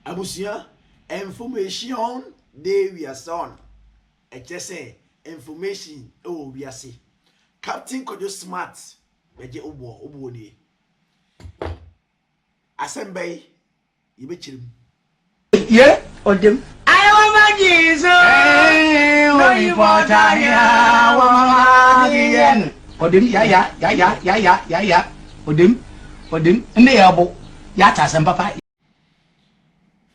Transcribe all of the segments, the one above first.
Abusia, information they we are son. I just say information oh we are see. Captain could you smart, beje obo ni. Asembe, you be chilling. Yeah, or them. I want my Jesus. No, you want I or them, yeah. Or them, and the elbow. Yatas and papa.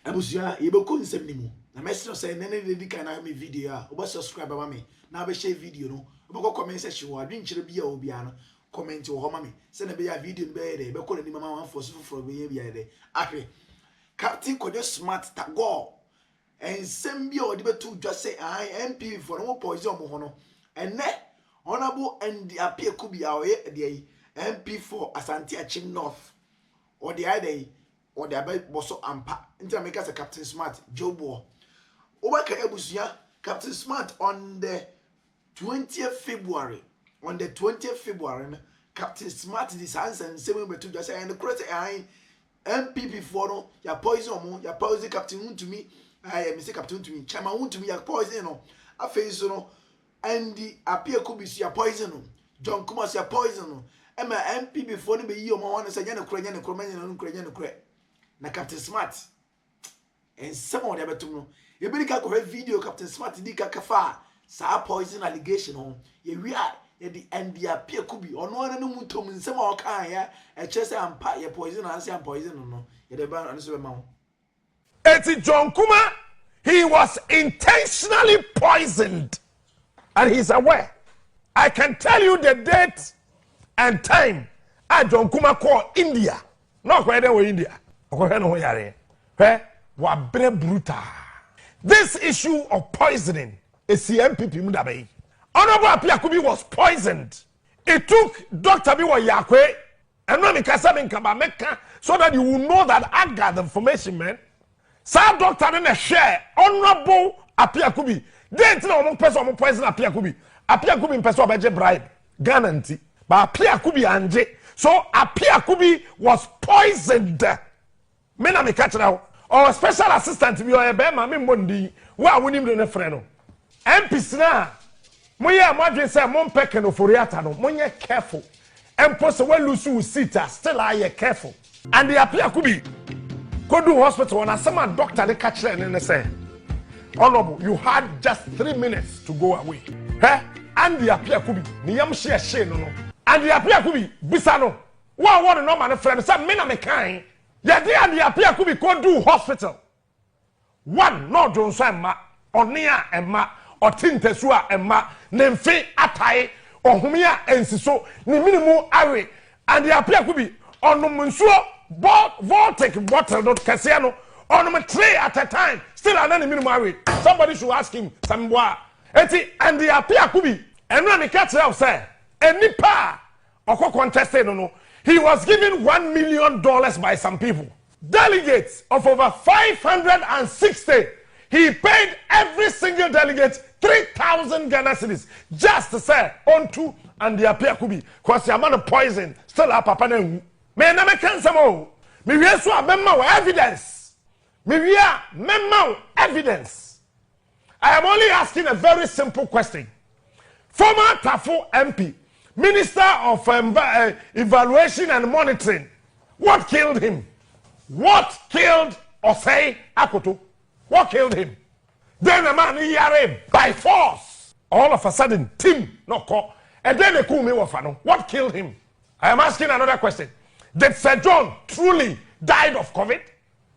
Abusia, you be calling some name. Na message say nene dey can have me video. Oba subscribe ba me. Na be share video no. Oba go comment section wa dwen kire bia obi ano. Comment wo ma me. Say na be ya video be dey. Be call ni mama wan force for be bia dey. Ahwe. Captain Kojo Smart Tago. And same be odi be to just say MP for no poison mo ho no. Ene honorable and Appiah Kubi awoye dey MP for Asante Achim North. Or the other or the about bosso ampa. Inter make us a Captain Smart, Joe Bo. Obaka Ebusia, Captain Smart on the 20th February. On the 20th February, Captain Smart this answer and 7 by 2 just say and the credit I MPP for no, ya poison, ya poison Captain to me. I am Mr. Captain to me. Chama to me, ya poison no. A face no. And the Appiah Kubi ya poison. John Kumas ya poison. Emma MP before ni be yi o mo wan say no kura na Captain Smart and some of them betum no ye bi ka ko video Captain Smart di ka kafa sa poison allegation ho ye wi a ye di Appiah Kubi ono ana no mutom nsem a o kan ya e chese ampa ye poison and say poison no ye de ba anu so be ma ho eti John Kuma, he was intentionally poisoned and he's aware. I can tell you the date and time John Kuma call India. No kwede wo India. Okohwe no yare. Wa bre brutal. This issue of poisoning is the MPP mu dabe. Honorable Appiah Kubi was poisoned. It took Dr. Biwa Yakwe and no me kasa me nkaba meka so that you will know that I got the information, man. Sa doctor na share Honorable Appiah Kubi. Then na omo person omo poison Appiah Kubi. Appiah Kubi person obeje bribe. Guarantee. But Appiah Kubi anje. So Appiah Kubi was poisoned. Me na me catch now. Or special assistant bi o ebe ma me mondi. Wa wonim de ne frɛ no. MPs na mo ye amadwe say mo mpeke no foriata no. Mo nye careful. Empo se we lose seat still are careful. And the Appiah Kubi go to hospital and some doctor they catch them and they say, Honorable, you had just 3 minutes to go away. And the Appiah Kubi, ni yam share no. And the Appiah Kubi, bisano. One no man friend say me na me kind. Ya dey and the Appiah Kubi go do hospital. One no Johnso emma, onia emma, otintesua emma, nemfe atai, ohumia ensiso, ni minimu awe. And the Appiah Kubi onumunsuo Voltec bottle not Cassiano on 3 at a time. Still an minimum awe. Somebody should ask him some more. And the Appiah Kubi and when the catch out say any pa or contested no. He was given $1 million by some people. Delegates of over 560. He paid every single delegate 3,000 Ghana cedis just to say onto and the Appiah Kubi. Because the amount of poison still up upon him. Me na me kan samo. Me wie so abemma evidence. Me wie memma evidence. I am only asking a very simple question. Former Tafo MP, Minister of Evaluation and Monitoring, what killed him? What killed Osei Akoto? What killed him? Then a man yare by force. All of a sudden, Tim no call. And then they call me wafano. What killed him? I am asking another question. Did Sir John truly died of COVID?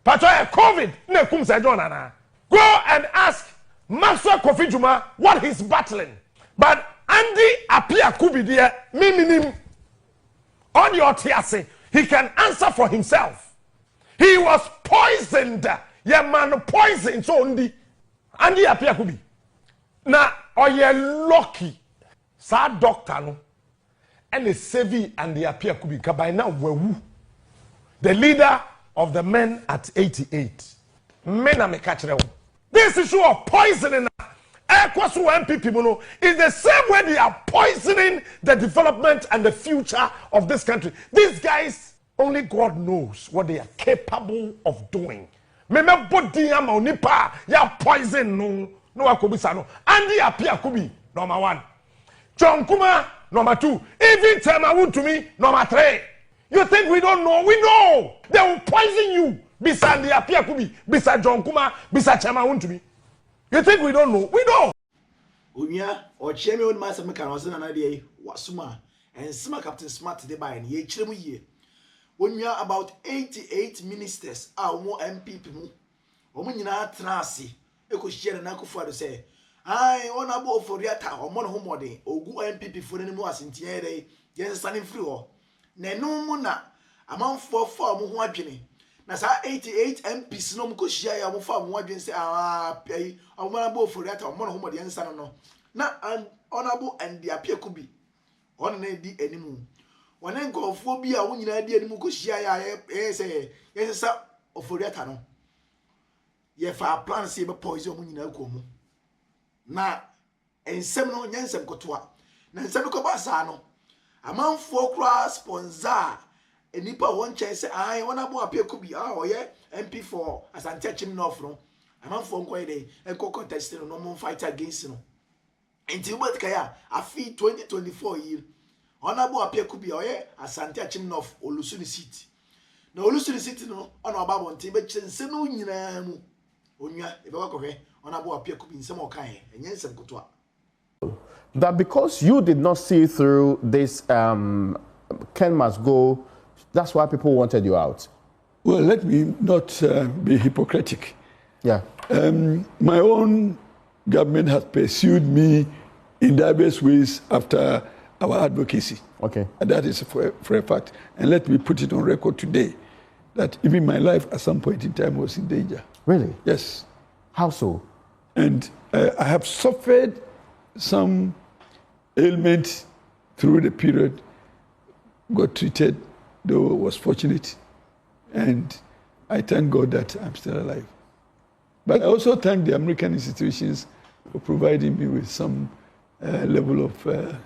But COVID, ne kum Sir John ana. Go and ask Master Kofi Juma what he's battling. But Andy Appiah Kubi there, minim on your tiase, he can answer for himself. He was poisoned. Yeah, man, poisoned. So Andy Appiah Kubi. Now, are you lucky? Sir doctor no. And the Sevi and the Appiah Kubi by now were the leader of the men at 88. Men are catch them. This issue of poisoning MPP is the same way they are poisoning the development and the future of this country. These guys, only God knows what they are capable of doing. Me body ama onipa ya poison no wakobisa no. Andi Appiah Kubi number 1. John Kuma number 2. Even Tema to me number 3. You think we don't know? We know. They will poison you. Bisa the Appiah Kubi, bisa John Kuma, bisa Tema to me. You think we don't know? We know. Unya or Chemi on Master Mechanism and idea Wasuma and Sma Captain Smart today by and ye chilemu ye. When we are about 88 ministers are more MP people. Woman in our trasi, Echo share and Uncle Father say, I honorable for Riata or Mon Homode or go MP for any more in Tiere, yes, standing free or no muna among 4 Muajini. Nasa 88 MPs no mko share ya mufa Muajin say, pay a honorable for Riata or Mon Homode and San no. Na an honorable and the Appiah Kubi on an AD anymore. When I go phobia, when you idea the Mukushia, yes, sir, or for that, no. Ye fa plan see be poison when you know come. Na, and some no yansem kotoa. Na nsem ko basa no. A man for cross sponsor. A nipa one chance I wanna bo Appiah Kubi, oh yeah, MP4 as I'm touching off no. A man for quite a contest no more fight against no. Until what kaya, I feel 2024 year. Honorable Appiah Kubi oye asante achim of Olusuni City. Na Olusuni City no ono aba bonte be chense no nyina mu. Onwa e be wakohwe Honorable Appiah Kubi nsem okan enye nsem kotoa. That because you did not see through this Ken must go, that's why people wanted you out. Well, let me not be hypocritic. Yeah. My own government has pursued me in diverse ways after our advocacy. Okay. And that is for a fact. And let me put it on record today that even my life at some point in time was in danger. Really? Yes. How so? And I have suffered some ailment through the period, got treated, though was fortunate. And I thank God that I'm still alive. But I also thank the American institutions for providing me with some level of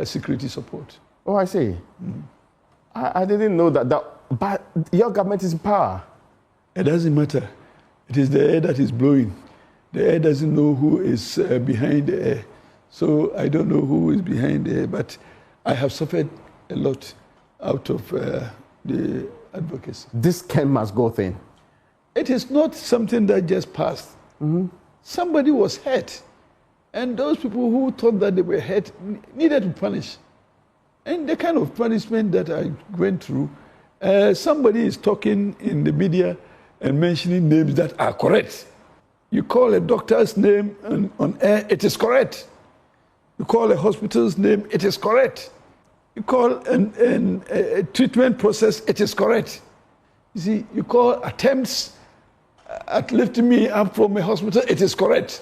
security support. Oh, I see. I didn't know that. But your government is in power. It doesn't matter. It is the air that is blowing. The air doesn't know who is behind the air. So I don't know who is behind the air, but I have suffered a lot out of the advocacy. This Ken must go thing. It is not something that just passed. Somebody was hurt. And those people who thought that they were hurt needed to punish. And the kind of punishment that I went through, somebody is talking in the media and mentioning names that are correct. You call a doctor's name on air, it is correct. You call a hospital's name, it is correct. You call a treatment process, it is correct. You see, you call attempts at lifting me up from a hospital, it is correct.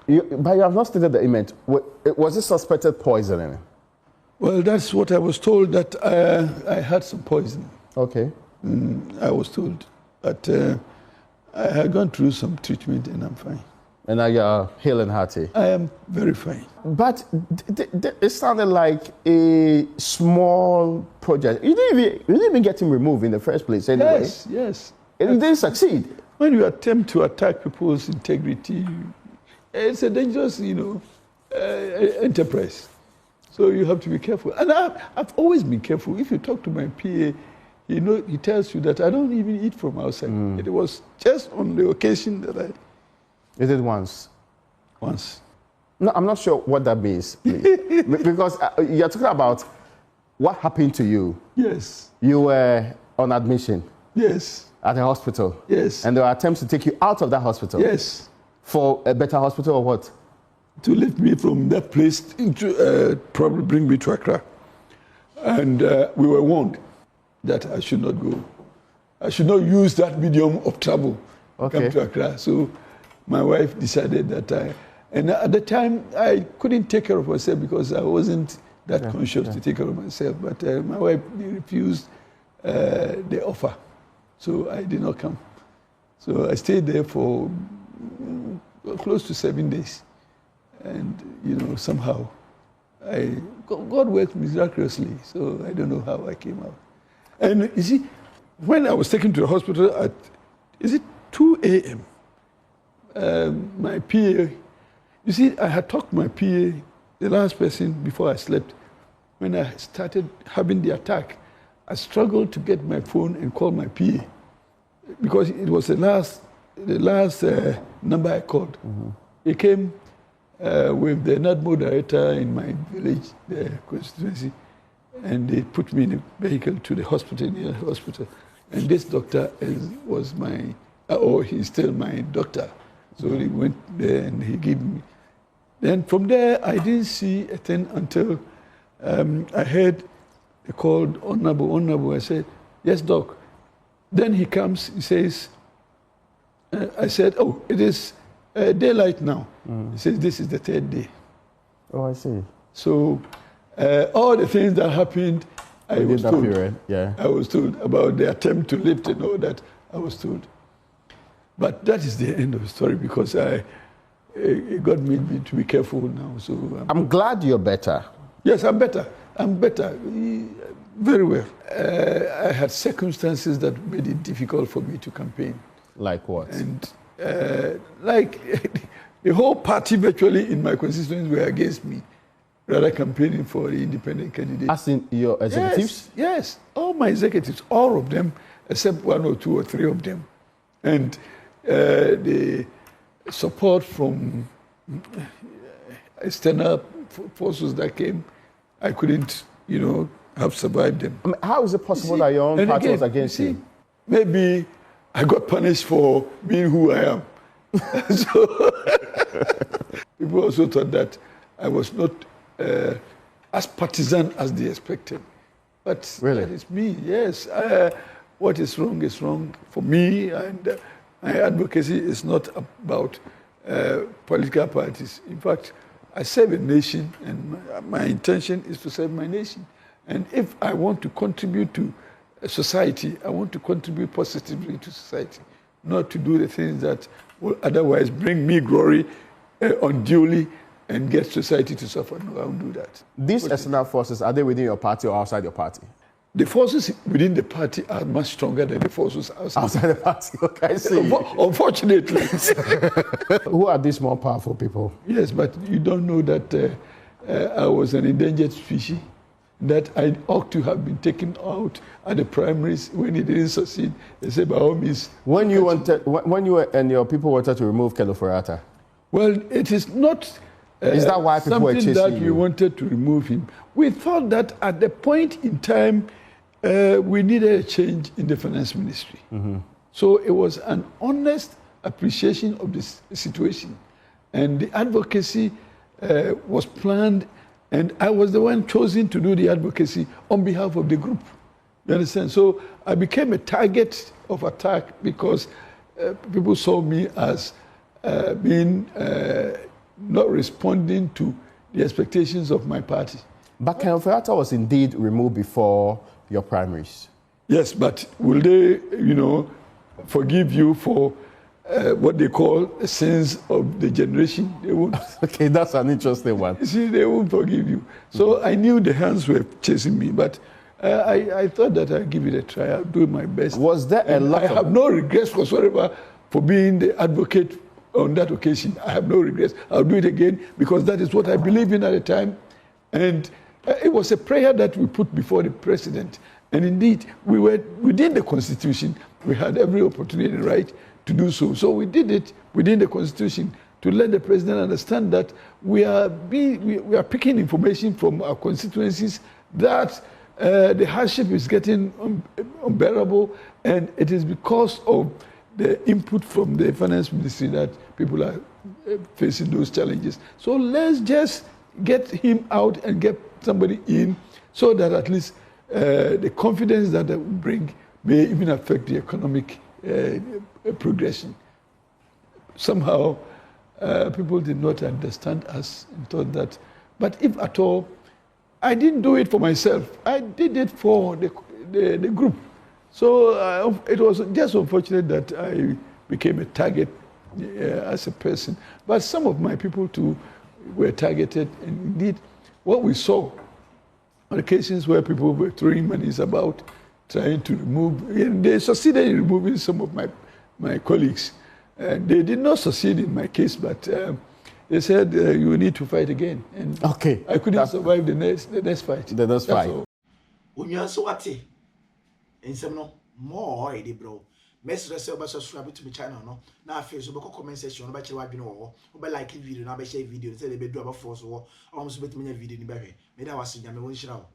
But you have not stated the event. Was it suspected poisoning? Well, that's what I was told, that I had some poison. Okay. I was told. But I had gone through some treatment and I'm fine. And now you're hale and hearty? I am very fine. But it sounded like a small project. You didn't even get him removed in the first place anyway. Yes, yes. It didn't succeed. When you attempt to attack people's integrity, it's a dangerous, enterprise. So you have to be careful. And I've always been careful. If you talk to my PA, he tells you that I don't even eat from outside. It was just on the occasion that I... You did once? Once. No, I'm not sure what that means, please. Because you're talking about what happened to you. Yes. You were on admission. Yes. At a hospital. Yes. And there were attempts to take you out of that hospital. Yes. For a better hospital or what? To lift me from that place into, probably bring me to Accra. And we were warned that I should not go. I should not use that medium of travel to come to Accra. So my wife decided that and at the time I couldn't take care of myself because I wasn't that conscious to take care of myself. But my wife refused the offer. So I did not come. So I stayed there for close to 7 days. And, somehow, God worked miraculously. So I don't know how I came out. And you see, when I was taken to the hospital at, is it 2 2 a.m., my PA, you see, I had talked to my PA, the last person, before I slept. When I started having the attack, I struggled to get my phone and call my PA because it was the last number I called. He came with the NADMO director in my village, the constituency, and they put me in a vehicle to the hospital, near the hospital. And this doctor was my, or he's still my doctor. So he went there and he gave me. Then from there, I didn't see a thing until I heard a call, Honorable. I said, yes, doc. Then he comes, he says, I said, oh, it is daylight now. He says, this is the 3rd day. Oh, I see. So all the things that happened, I was told. Period. Yeah. I was told about the attempt to lift and all that. I was told. But that is the end of the story because God made me to be careful now. So I'm glad you're better. Yes, I'm better. I'm better. Very well. I had circumstances that made it difficult for me to campaign. Like what? And like the whole party virtually in my constituency were against me, rather campaigning for the independent candidate. As in your executives? Yes, all my executives, all of them, except 1 or 2 or 3 of them. And the support from external forces that came, I couldn't, have survived them. I mean, how is it possible that your own party was against you? Maybe I got punished for being who I am. So people also thought that I was not as partisan as they expected. But really? That is me, yes. What is wrong for me, and my advocacy is not about political parties. In fact, I serve a nation, and my intention is to serve my nation. And if I want to contribute to society, I want to contribute positively to society, not to do the things that will otherwise bring me glory unduly and get society to suffer. No, I won't do that. These external forces, are they within your party or outside your party? The forces within the party are much stronger than the forces outside the party. Okay, I see. Unfortunately. Who are these more powerful people? Yes, but you don't know that I was an endangered species, that I ought to have been taken out at the primaries when it didn't succeed. They said, by all means. When you and your people wanted to remove Kelufurata? Well, it is not is that why people were chasing something that we you? wanted to remove him. We thought that at the point in time, we needed a change in the finance ministry. So it was an honest appreciation of this situation. And the advocacy was planned, and I was the one chosen to do the advocacy on behalf of the group. You understand? So I became a target of attack because people saw me as being not responding to the expectations of my party. But Kelufurata was indeed removed before your primaries. Yes, but will they, forgive you for what they call sins of the generation? They won't. Okay, that's an interesting one. You see, they won't forgive you. So I knew the hands were chasing me, but I thought that I'd give it a try. I'll do my best. Was there a lot I have no regrets whatsoever for being the advocate on that occasion. I have no regrets. I'll do it again because that is what I believe in at the time. And it was a prayer that we put before the president. And indeed, we were within the Constitution. We had every opportunity and right to do so. So we did it within the Constitution to let the president understand that we are picking information from our constituencies that the hardship is getting unbearable, and it is because of the input from the finance ministry that people are facing those challenges. So let's just get him out and get somebody in so that at least the confidence that they will bring may even affect the economic progression. Somehow, people did not understand us and thought that, but if at all, I didn't do it for myself. I did it for the group. So it was just unfortunate that I became a target as a person. But some of my people too were targeted. And indeed, what we saw on occasions where people were throwing monies about, trying to remove, and they succeeded in removing some of my colleagues. And they did not succeed in my case, but they said you need to fight again. And Okay. I couldn't survive the next fight. The next fight. Unyan so wate. Ensem no more edi bro. Message say oba subscribe to my channel no. Na afi so be comment section no ba kire wadwene wo. Oba like video na ba share video say dey be do aba force wo. Omo so betimi nya video ni ba hwe. Me da wase nyame won hira wo.